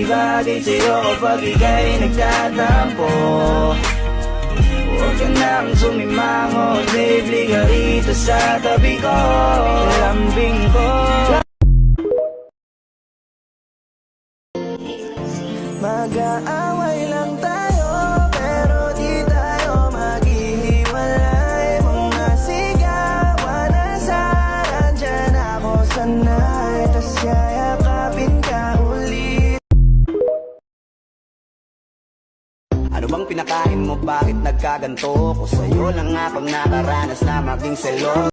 Di bagay sa'yo kapag ika'y nagtatampo. Huwag ka nang sumimangot, babe, liga rito sa tabi ko. Lambing ko. Mag-aaway lang tayo, pero di tayo maghihiwalay. Mga sigawan na saan, dyan ako sanay, tas yayakapin ka ulit. Ano bang pinakain mo? Bakit nagkaganto? Ko sa'yo lang akong nakaranas na maging selos.